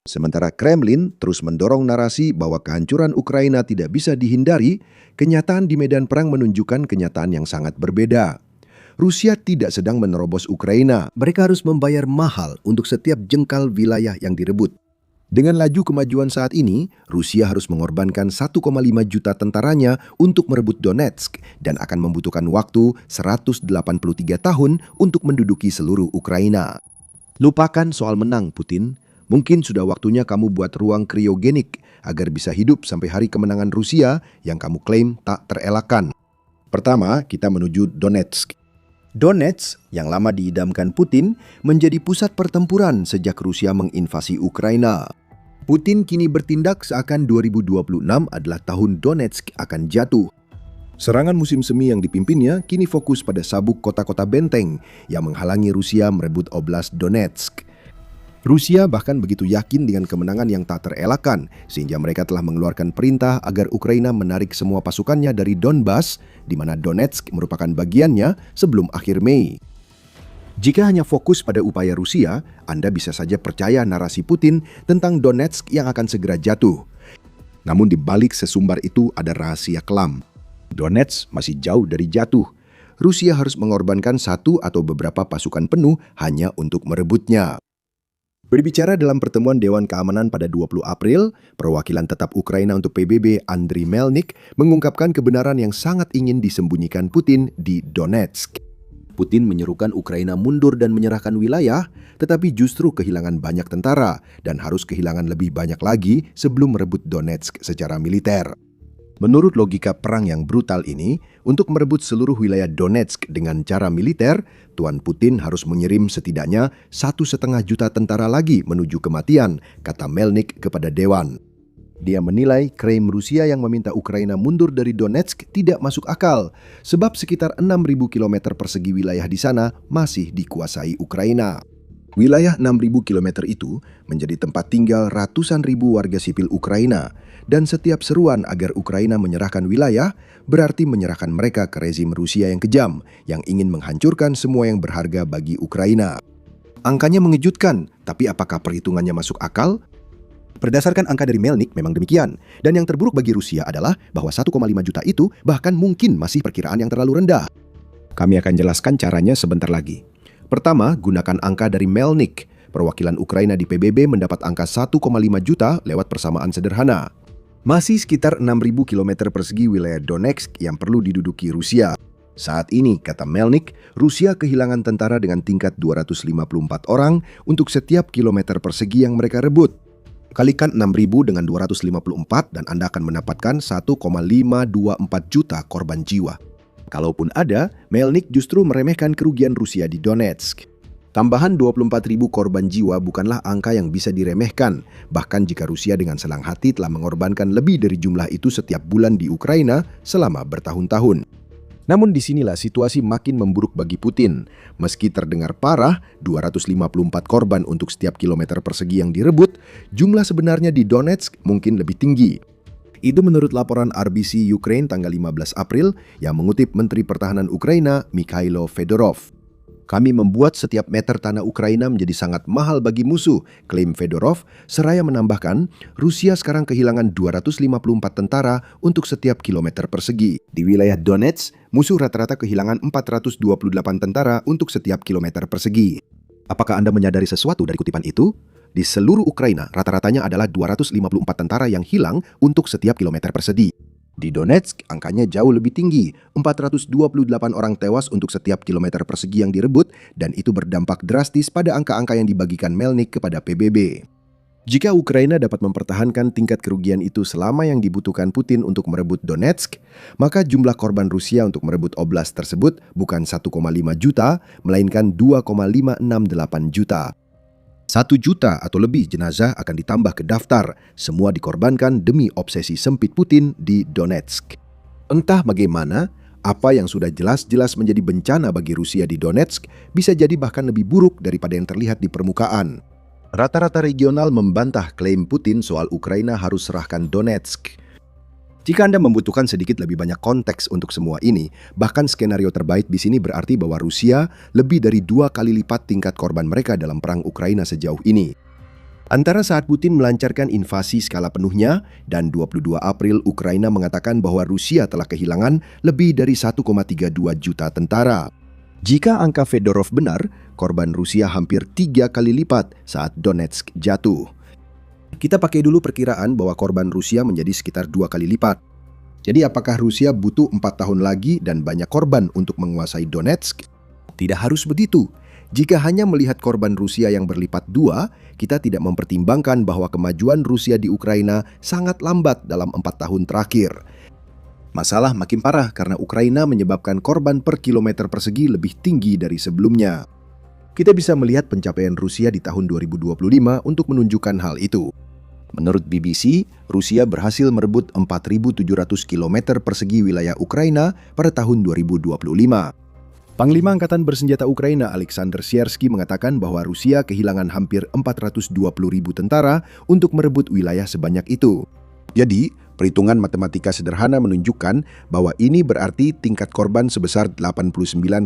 Sementara Kremlin terus mendorong narasi bahwa kehancuran Ukraina tidak bisa dihindari, kenyataan di medan perang menunjukkan kenyataan yang sangat berbeda. Rusia tidak sedang menerobos Ukraina. Mereka harus membayar mahal untuk setiap jengkal wilayah yang direbut. Dengan laju kemajuan saat ini, Rusia harus mengorbankan 1,5 juta tentaranya untuk merebut Donetsk dan akan membutuhkan waktu 183 tahun untuk menduduki seluruh Ukraina. Lupakan soal menang, Putin. Mungkin sudah waktunya kamu buat ruang kriogenik agar bisa hidup sampai hari kemenangan Rusia yang kamu klaim tak terelakkan. Pertama, kita menuju Donetsk. Donetsk, yang lama diidamkan Putin, menjadi pusat pertempuran sejak Rusia menginvasi Ukraina. Putin kini bertindak seakan 2026 adalah tahun Donetsk akan jatuh. Serangan musim semi yang dipimpinnya kini fokus pada sabuk kota-kota benteng yang menghalangi Rusia merebut Oblast Donetsk. Rusia bahkan begitu yakin dengan kemenangan yang tak terelakkan, sehingga mereka telah mengeluarkan perintah agar Ukraina menarik semua pasukannya dari Donbas, di mana Donetsk merupakan bagiannya sebelum akhir Mei. Jika hanya fokus pada upaya Rusia, Anda bisa saja percaya narasi Putin tentang Donetsk yang akan segera jatuh. Namun di balik sesumbar itu ada rahasia kelam. Donetsk masih jauh dari jatuh. Rusia harus mengorbankan satu atau beberapa pasukan penuh hanya untuk merebutnya. Berbicara dalam pertemuan Dewan Keamanan pada 20 April, perwakilan tetap Ukraina untuk PBB Andriy Melnik mengungkapkan kebenaran yang sangat ingin disembunyikan Putin di Donetsk. Putin menyerukan Ukraina mundur dan menyerahkan wilayah, tetapi justru kehilangan banyak tentara dan harus kehilangan lebih banyak lagi sebelum merebut Donetsk secara militer. Menurut logika perang yang brutal ini, untuk merebut seluruh wilayah Donetsk dengan cara militer, Tuan Putin harus mengirim setidaknya 1,5 juta tentara lagi menuju kematian, kata Melnik kepada Dewan. Dia menilai klaim Rusia yang meminta Ukraina mundur dari Donetsk tidak masuk akal, sebab sekitar 6.000 km persegi wilayah di sana masih dikuasai Ukraina. Wilayah 6.000 km itu menjadi tempat tinggal ratusan ribu warga sipil Ukraina, dan setiap seruan agar Ukraina menyerahkan wilayah berarti menyerahkan mereka ke rezim Rusia yang kejam, yang ingin menghancurkan semua yang berharga bagi Ukraina. Angkanya mengejutkan, tapi apakah perhitungannya masuk akal? Berdasarkan angka dari Melnik memang demikian, dan yang terburuk bagi Rusia adalah bahwa 1,5 juta itu bahkan mungkin masih perkiraan yang terlalu rendah. Kami akan jelaskan caranya sebentar lagi. Pertama, gunakan angka dari Melnik. Perwakilan Ukraina di PBB mendapat angka 1,5 juta lewat persamaan sederhana. Masih sekitar 6.000 km persegi wilayah Donetsk yang perlu diduduki Rusia. Saat ini, kata Melnik, Rusia kehilangan tentara dengan tingkat 254 orang untuk setiap kilometer persegi yang mereka rebut. Kalikan 6.000 dengan 254 dan Anda akan mendapatkan 1,524 juta korban jiwa. Kalaupun ada, Melnik justru meremehkan kerugian Rusia di Donetsk. Tambahan 24.000 korban jiwa bukanlah angka yang bisa diremehkan, bahkan jika Rusia dengan senang hati telah mengorbankan lebih dari jumlah itu setiap bulan di Ukraina selama bertahun-tahun. Namun disinilah situasi makin memburuk bagi Putin. Meski terdengar parah, 254 korban untuk setiap kilometer persegi yang direbut, jumlah sebenarnya di Donetsk mungkin lebih tinggi. Itu menurut laporan RBC Ukraine tanggal 15 April yang mengutip Menteri Pertahanan Ukraina Mikhailo Fedorov. Kami membuat setiap meter tanah Ukraina menjadi sangat mahal bagi musuh, klaim Fedorov, seraya menambahkan, Rusia sekarang kehilangan 254 tentara untuk setiap kilometer persegi. Di wilayah Donetsk, musuh rata-rata kehilangan 428 tentara untuk setiap kilometer persegi. Apakah Anda menyadari sesuatu dari kutipan itu? Di seluruh Ukraina, rata-ratanya adalah 254 tentara yang hilang untuk setiap kilometer persegi. Di Donetsk, angkanya jauh lebih tinggi, 428 orang tewas untuk setiap kilometer persegi yang direbut, dan itu berdampak drastis pada angka-angka yang dibagikan Melnik kepada PBB. Jika Ukraina dapat mempertahankan tingkat kerugian itu selama yang dibutuhkan Putin untuk merebut Donetsk, maka jumlah korban Rusia untuk merebut oblast tersebut bukan 1,5 juta, melainkan 2,568 juta. 1 juta atau lebih jenazah akan ditambah ke daftar, semua dikorbankan demi obsesi sempit Putin di Donetsk. Entah bagaimana, apa yang sudah jelas-jelas menjadi bencana bagi Rusia di Donetsk bisa jadi bahkan lebih buruk daripada yang terlihat di permukaan. Rata-rata regional membantah klaim Putin soal Ukraina harus serahkan Donetsk. Jika Anda membutuhkan sedikit lebih banyak konteks untuk semua ini, bahkan skenario terbaik di sini berarti bahwa Rusia lebih dari 2 kali lipat tingkat korban mereka dalam perang Ukraina sejauh ini. Antara saat Putin melancarkan invasi skala penuhnya dan 22 April Ukraina mengatakan bahwa Rusia telah kehilangan lebih dari 1,32 juta tentara. Jika angka Fedorov benar, korban Rusia hampir 3 kali lipat saat Donetsk jatuh. Kita pakai dulu perkiraan bahwa korban Rusia menjadi sekitar 2 kali lipat. Jadi apakah Rusia butuh 4 tahun lagi dan banyak korban untuk menguasai Donetsk? Tidak harus begitu. Jika hanya melihat korban Rusia yang berlipat 2, kita tidak mempertimbangkan bahwa kemajuan Rusia di Ukraina sangat lambat dalam 4 tahun terakhir. Masalah makin parah karena Ukraina menyebabkan korban per kilometer persegi lebih tinggi dari sebelumnya. Kita bisa melihat pencapaian Rusia di tahun 2025 untuk menunjukkan hal itu. Menurut BBC, Rusia berhasil merebut 4.700 km persegi wilayah Ukraina pada tahun 2025. Panglima Angkatan Bersenjata Ukraina Alexander Siersky mengatakan bahwa Rusia kehilangan hampir 420.000 tentara untuk merebut wilayah sebanyak itu. Jadi, perhitungan matematika sederhana menunjukkan bahwa ini berarti tingkat korban sebesar 89,3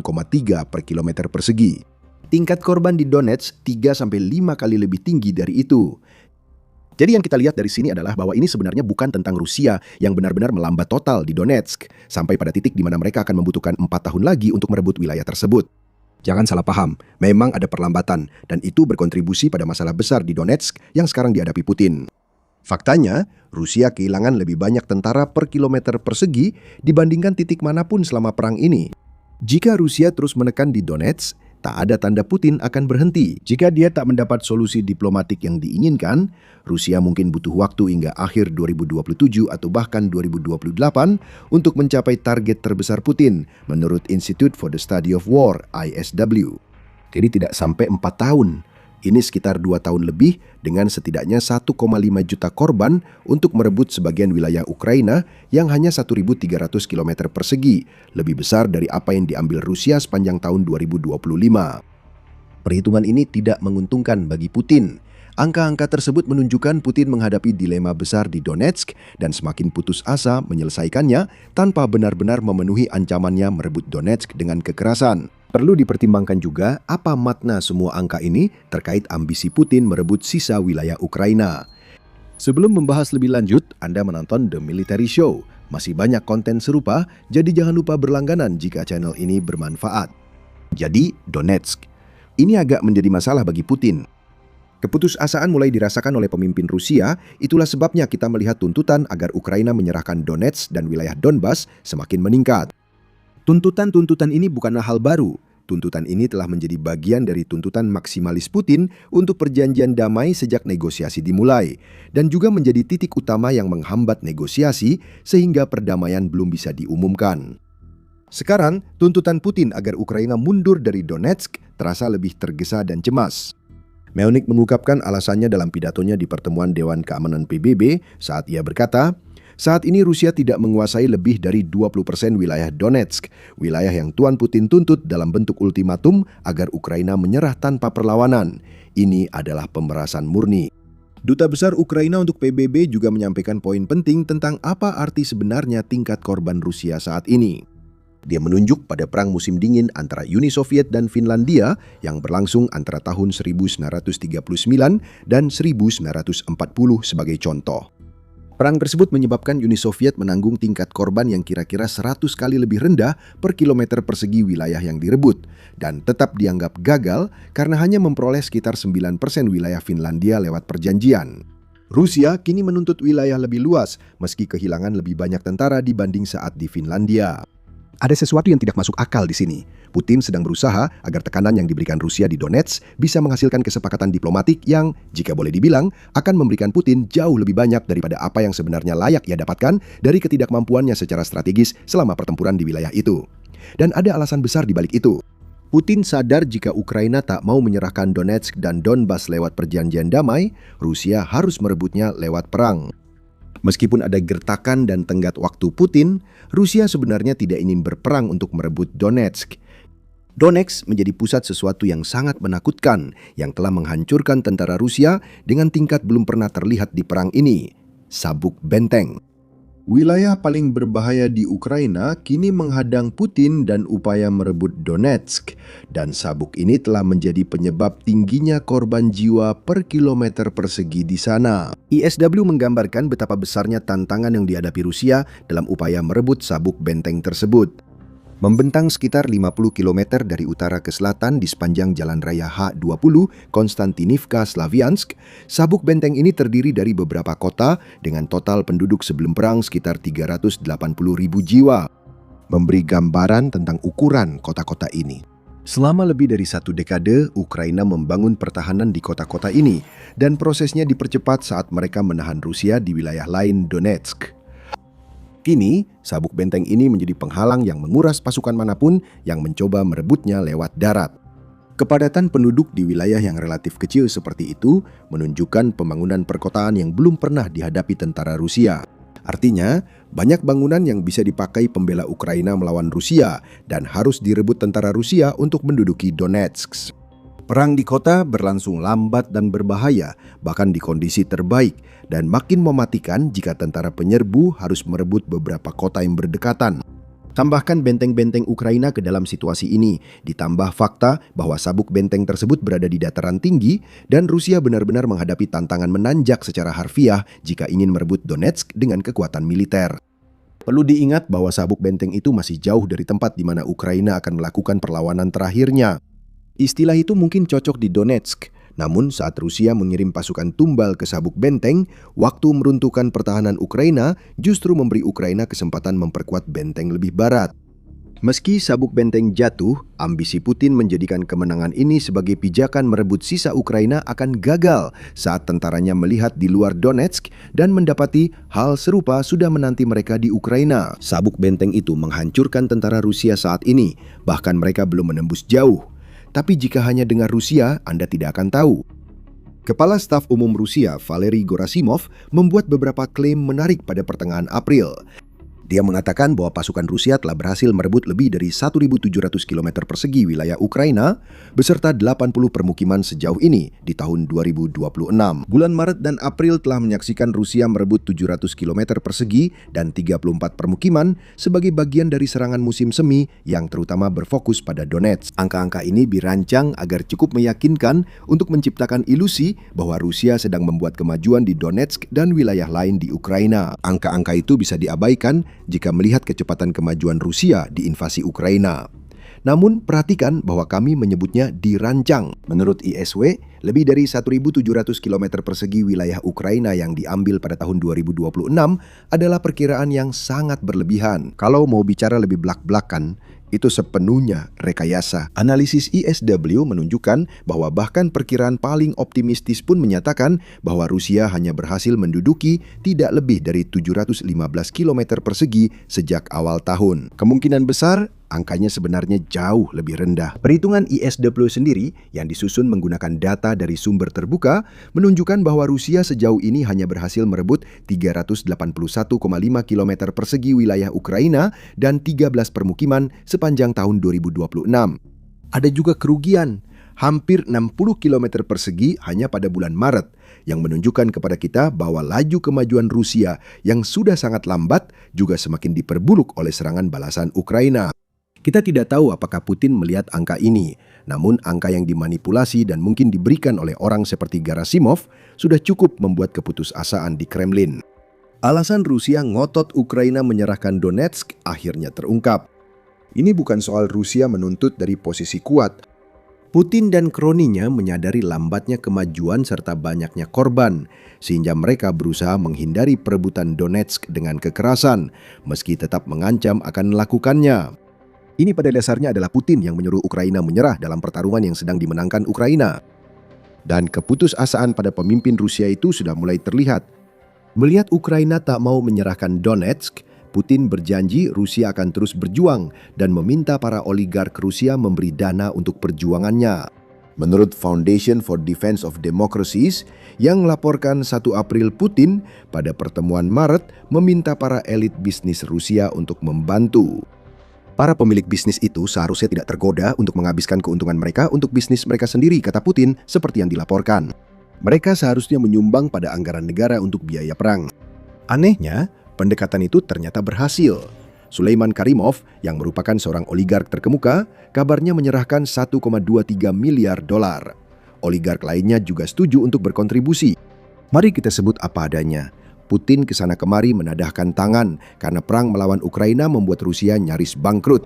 per kilometer persegi. Tingkat korban di Donetsk 3-5 kali lebih tinggi dari itu. Jadi yang kita lihat dari sini adalah bahwa ini sebenarnya bukan tentang Rusia yang benar-benar melambat total di Donetsk, sampai pada titik di mana mereka akan membutuhkan 4 tahun lagi untuk merebut wilayah tersebut. Jangan salah paham, memang ada perlambatan, dan itu berkontribusi pada masalah besar di Donetsk yang sekarang dihadapi Putin. Faktanya, Rusia kehilangan lebih banyak tentara per kilometer persegi dibandingkan titik manapun selama perang ini. Jika Rusia terus menekan di Donetsk, tak ada tanda Putin akan berhenti. Jika dia tak mendapat solusi diplomatik yang diinginkan, Rusia mungkin butuh waktu hingga akhir 2027 atau bahkan 2028 untuk mencapai target terbesar Putin, menurut Institute for the Study of War, ISW. Jadi tidak sampai 4 tahun. Ini sekitar 2 tahun lebih dengan setidaknya 1,5 juta korban untuk merebut sebagian wilayah Ukraina yang hanya 1.300 km persegi, lebih besar dari apa yang diambil Rusia sepanjang tahun 2025. Perhitungan ini tidak menguntungkan bagi Putin. Angka-angka tersebut menunjukkan Putin menghadapi dilema besar di Donetsk dan semakin putus asa menyelesaikannya tanpa benar-benar memenuhi ancamannya merebut Donetsk dengan kekerasan. Perlu dipertimbangkan juga apa makna semua angka ini terkait ambisi Putin merebut sisa wilayah Ukraina. Sebelum membahas lebih lanjut, Anda menonton The Military Show. Masih banyak konten serupa, jadi jangan lupa berlangganan jika channel ini bermanfaat. Jadi, Donetsk. Ini agak menjadi masalah bagi Putin. Keputusasaan mulai dirasakan oleh pemimpin Rusia, itulah sebabnya kita melihat tuntutan agar Ukraina menyerahkan Donetsk dan wilayah Donbas semakin meningkat. Tuntutan-tuntutan ini bukanlah hal baru. Tuntutan ini telah menjadi bagian dari tuntutan maksimalis Putin untuk perjanjian damai sejak negosiasi dimulai, dan juga menjadi titik utama yang menghambat negosiasi sehingga perdamaian belum bisa diumumkan. Sekarang, tuntutan Putin agar Ukraina mundur dari Donetsk terasa lebih tergesa dan cemas. Melnik mengungkapkan alasannya dalam pidatonya di pertemuan Dewan Keamanan PBB saat ia berkata, saat ini Rusia tidak menguasai lebih dari 20% wilayah Donetsk, wilayah yang Tuan Putin tuntut dalam bentuk ultimatum agar Ukraina menyerah tanpa perlawanan. Ini adalah pemerasan murni. Duta Besar Ukraina untuk PBB juga menyampaikan poin penting tentang apa arti sebenarnya tingkat korban Rusia saat ini. Dia menunjuk pada perang musim dingin antara Uni Soviet dan Finlandia yang berlangsung antara tahun 1939 dan 1940 sebagai contoh. Perang tersebut menyebabkan Uni Soviet menanggung tingkat korban yang kira-kira 100 kali lebih rendah per kilometer persegi wilayah yang direbut, dan tetap dianggap gagal karena hanya memperoleh sekitar 9% wilayah Finlandia lewat perjanjian. Rusia kini menuntut wilayah lebih luas meski kehilangan lebih banyak tentara dibanding saat di Finlandia. Ada sesuatu yang tidak masuk akal di sini. Putin sedang berusaha agar tekanan yang diberikan Rusia di Donetsk bisa menghasilkan kesepakatan diplomatik yang, jika boleh dibilang, akan memberikan Putin jauh lebih banyak daripada apa yang sebenarnya layak ia dapatkan dari ketidakmampuannya secara strategis selama pertempuran di wilayah itu. Dan ada alasan besar di balik itu. Putin sadar jika Ukraina tak mau menyerahkan Donetsk dan Donbas lewat perjanjian damai, Rusia harus merebutnya lewat perang. Meskipun ada gertakan dan tenggat waktu Putin, Rusia sebenarnya tidak ingin berperang untuk merebut Donetsk. Donetsk menjadi pusat sesuatu yang sangat menakutkan yang telah menghancurkan tentara Rusia dengan tingkat belum pernah terlihat di perang ini, sabuk benteng. Wilayah paling berbahaya di Ukraina kini menghadang Putin dan upaya merebut Donetsk, dan sabuk ini telah menjadi penyebab tingginya korban jiwa per kilometer persegi di sana. ISW menggambarkan betapa besarnya tantangan yang dihadapi Rusia dalam upaya merebut sabuk benteng tersebut. Membentang sekitar 50 km dari utara ke selatan di sepanjang Jalan Raya H20 Konstantinivka Slaviansk, sabuk benteng ini terdiri dari beberapa kota dengan total penduduk sebelum perang sekitar 380.000 jiwa, memberi gambaran tentang ukuran kota-kota ini. Selama lebih dari 1 dekade, Ukraina membangun pertahanan di kota-kota ini, dan prosesnya dipercepat saat mereka menahan Rusia di wilayah lain Donetsk. Kini, sabuk benteng ini menjadi penghalang yang menguras pasukan manapun yang mencoba merebutnya lewat darat. Kepadatan penduduk di wilayah yang relatif kecil seperti itu menunjukkan pembangunan perkotaan yang belum pernah dihadapi tentara Rusia. Artinya, banyak bangunan yang bisa dipakai pembela Ukraina melawan Rusia dan harus direbut tentara Rusia untuk menduduki Donetsk. Perang di kota berlangsung lambat dan berbahaya, bahkan di kondisi terbaik, dan makin mematikan jika tentara penyerbu harus merebut beberapa kota yang berdekatan. Tambahkan benteng-benteng Ukraina ke dalam situasi ini, ditambah fakta bahwa sabuk benteng tersebut berada di dataran tinggi, dan Rusia benar-benar menghadapi tantangan menanjak secara harfiah jika ingin merebut Donetsk dengan kekuatan militer. Perlu diingat bahwa sabuk benteng itu masih jauh dari tempat di mana Ukraina akan melakukan perlawanan terakhirnya. Istilah itu mungkin cocok di Donetsk, namun saat Rusia mengirim pasukan tumbal ke sabuk benteng, waktu meruntuhkan pertahanan Ukraina justru memberi Ukraina kesempatan memperkuat benteng lebih barat. Meski sabuk benteng jatuh, ambisi Putin menjadikan kemenangan ini sebagai pijakan merebut sisa Ukraina akan gagal saat tentaranya melihat di luar Donetsk dan mendapati hal serupa sudah menanti mereka di Ukraina. Sabuk benteng itu menghancurkan tentara Rusia saat ini, bahkan mereka belum menembus jauh. Tapi jika hanya dengar Rusia, Anda tidak akan tahu. Kepala Staf Umum Rusia, Valery Gerasimov, membuat beberapa klaim menarik pada pertengahan April. Dia mengatakan bahwa pasukan Rusia telah berhasil merebut lebih dari 1.700 km persegi wilayah Ukraina beserta 80 permukiman sejauh ini di tahun 2026. Bulan Maret dan April telah menyaksikan Rusia merebut 700 km persegi dan 34 permukiman sebagai bagian dari serangan musim semi yang terutama berfokus pada Donetsk. Angka-angka ini dirancang agar cukup meyakinkan untuk menciptakan ilusi bahwa Rusia sedang membuat kemajuan di Donetsk dan wilayah lain di Ukraina. Angka-angka itu bisa diabaikan jika melihat kecepatan kemajuan Rusia di invasi Ukraina. Namun, perhatikan bahwa kami menyebutnya dirancang. Menurut ISW, lebih dari 1.700 km persegi wilayah Ukraina yang diambil pada tahun 2026 adalah perkiraan yang sangat berlebihan. Kalau mau bicara lebih blak-blakan, itu sepenuhnya rekayasa. Analisis ISW menunjukkan bahwa bahkan perkiraan paling optimistis pun menyatakan bahwa Rusia hanya berhasil menduduki tidak lebih dari 715 km persegi sejak awal tahun. Kemungkinan besar angkanya sebenarnya jauh lebih rendah. Perhitungan ISW sendiri yang disusun menggunakan data dari sumber terbuka menunjukkan bahwa Rusia sejauh ini hanya berhasil merebut 381,5 km persegi wilayah Ukraina dan 13 permukiman sepanjang tahun 2026. Ada juga kerugian, hampir 60 km persegi hanya pada bulan Maret, yang menunjukkan kepada kita bahwa laju kemajuan Rusia yang sudah sangat lambat juga semakin diperbuluk oleh serangan balasan Ukraina. Kita tidak tahu apakah Putin melihat angka ini, namun angka yang dimanipulasi dan mungkin diberikan oleh orang seperti Gerasimov sudah cukup membuat keputusasaan di Kremlin. Alasan Rusia ngotot Ukraina menyerahkan Donetsk akhirnya terungkap. Ini bukan soal Rusia menuntut dari posisi kuat. Putin dan kroninya menyadari lambatnya kemajuan serta banyaknya korban, sehingga mereka berusaha menghindari perebutan Donetsk dengan kekerasan, meski tetap mengancam akan melakukannya. Ini pada dasarnya adalah Putin yang menyuruh Ukraina menyerah dalam pertarungan yang sedang dimenangkan Ukraina. Dan keputusasaan pada pemimpin Rusia itu sudah mulai terlihat. Melihat Ukraina tak mau menyerahkan Donetsk, Putin berjanji Rusia akan terus berjuang dan meminta para oligark Rusia memberi dana untuk perjuangannya. Menurut Foundation for Defense of Democracies yang melaporkan 1 April, Putin pada pertemuan Maret meminta para elit bisnis Rusia untuk membantu. Para pemilik bisnis itu seharusnya tidak tergoda untuk menghabiskan keuntungan mereka untuk bisnis mereka sendiri, kata Putin, seperti yang dilaporkan. Mereka seharusnya menyumbang pada anggaran negara untuk biaya perang. Anehnya, Pendekatan itu ternyata berhasil. Sulaiman Karimov, yang merupakan seorang oligark terkemuka, kabarnya menyerahkan 1,23 miliar dolar. Oligark lainnya juga setuju untuk berkontribusi. Mari kita sebut apa adanya. Putin kesana kemari menadahkan tangan karena perang melawan Ukraina membuat Rusia nyaris bangkrut.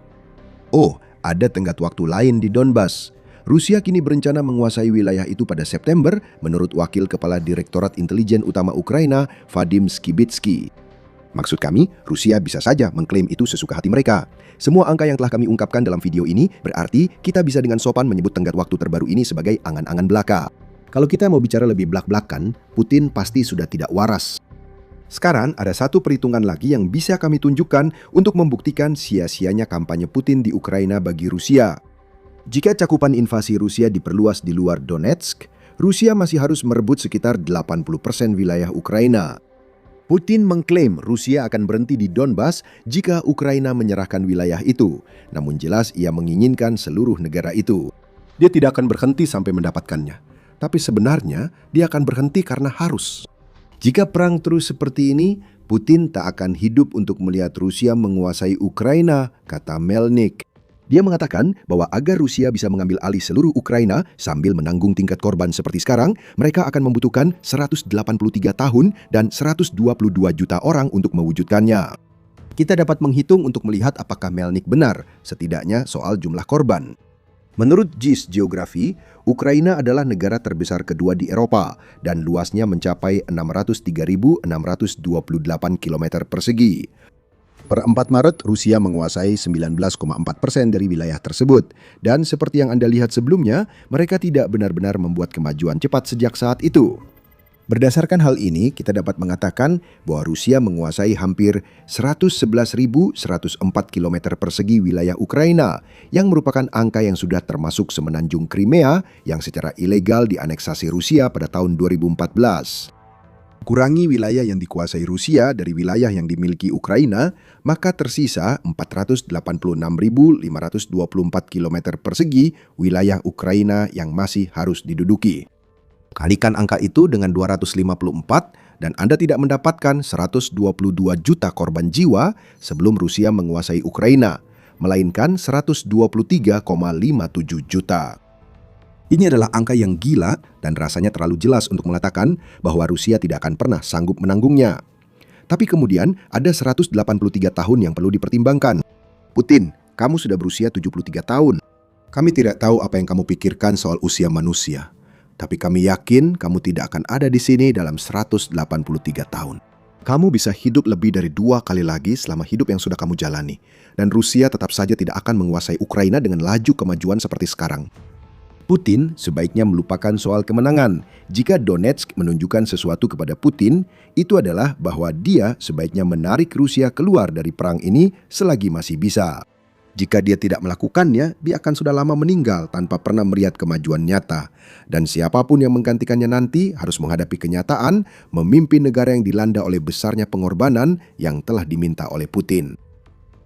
Oh, ada tenggat waktu lain di Donbas. Rusia kini berencana menguasai wilayah itu pada September, menurut Wakil Kepala Direktorat Intelijen Utama Ukraina, Vadim Skibitsky. Maksud kami, Rusia bisa saja mengklaim itu sesuka hati mereka. Semua angka yang telah kami ungkapkan dalam video ini berarti kita bisa dengan sopan menyebut tenggat waktu terbaru ini sebagai angan-angan belaka. Kalau kita mau bicara lebih belak-belakan, Putin pasti sudah tidak waras. Sekarang ada satu perhitungan lagi yang bisa kami tunjukkan untuk membuktikan sia-sianya kampanye Putin di Ukraina bagi Rusia. Jika cakupan invasi Rusia diperluas di luar Donetsk, Rusia masih harus merebut sekitar 80% wilayah Ukraina. Putin mengklaim Rusia akan berhenti di Donbas jika Ukraina menyerahkan wilayah itu. Namun jelas ia menginginkan seluruh negara itu. Dia tidak akan berhenti sampai mendapatkannya. Tapi sebenarnya dia akan berhenti karena harus. Jika perang terus seperti ini, Putin tak akan hidup untuk melihat Rusia menguasai Ukraina, kata Melnik. Dia mengatakan bahwa agar Rusia bisa mengambil alih seluruh Ukraina sambil menanggung tingkat korban seperti sekarang, mereka akan membutuhkan 183 tahun dan 122 juta orang untuk mewujudkannya. Kita dapat menghitung untuk melihat apakah Melnik benar, setidaknya soal jumlah korban. Menurut JIS Geografi, Ukraina adalah negara terbesar kedua di Eropa dan luasnya mencapai 603.628 km persegi. Per 4 Maret, Rusia menguasai 19,4% dari wilayah tersebut. Dan seperti yang Anda lihat sebelumnya, mereka tidak benar-benar membuat kemajuan cepat sejak saat itu. Berdasarkan hal ini, kita dapat mengatakan bahwa Rusia menguasai hampir 111.104 km persegi wilayah Ukraina, yang merupakan angka yang sudah termasuk semenanjung Crimea yang secara ilegal dianeksasi Rusia pada tahun 2014. Kurangi wilayah yang dikuasai Rusia dari wilayah yang dimiliki Ukraina, maka tersisa 486.524 km persegi wilayah Ukraina yang masih harus diduduki. Kalikan angka itu dengan 254 dan Anda tidak mendapatkan 122 juta korban jiwa sebelum Rusia menguasai Ukraina, melainkan 123,57 juta. Ini adalah angka yang gila dan rasanya terlalu jelas untuk mengatakan bahwa Rusia tidak akan pernah sanggup menanggungnya. Tapi kemudian ada 183 tahun yang perlu dipertimbangkan. Putin, kamu sudah berusia 73 tahun. Kami tidak tahu apa yang kamu pikirkan soal usia manusia. Tapi kami yakin kamu tidak akan ada di sini dalam 183 tahun. Kamu bisa hidup lebih dari 2 kali lagi selama hidup yang sudah kamu jalani. Dan Rusia tetap saja tidak akan menguasai Ukraina dengan laju kemajuan seperti sekarang. Putin sebaiknya melupakan soal kemenangan. Jika Donetsk menunjukkan sesuatu kepada Putin, itu adalah bahwa dia sebaiknya menarik Rusia keluar dari perang ini selagi masih bisa. Jika dia tidak melakukannya, dia akan sudah lama meninggal tanpa pernah melihat kemajuan nyata. Dan siapapun yang menggantikannya nanti harus menghadapi kenyataan memimpin negara yang dilanda oleh besarnya pengorbanan yang telah diminta oleh Putin.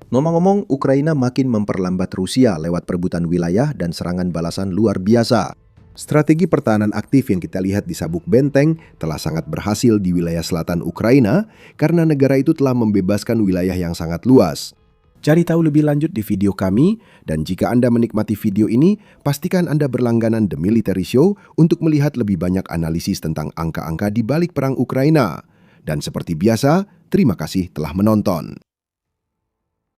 Ngomong-ngomong, Ukraina makin memperlambat Rusia lewat perebutan wilayah dan serangan balasan luar biasa. Strategi pertahanan aktif yang kita lihat di Sabuk Benteng telah sangat berhasil di wilayah selatan Ukraina karena negara itu telah membebaskan wilayah yang sangat luas. Cari tahu lebih lanjut di video kami, dan jika Anda menikmati video ini, pastikan Anda berlangganan The Military Show untuk melihat lebih banyak analisis tentang angka-angka di balik perang Ukraina. Dan seperti biasa, terima kasih telah menonton.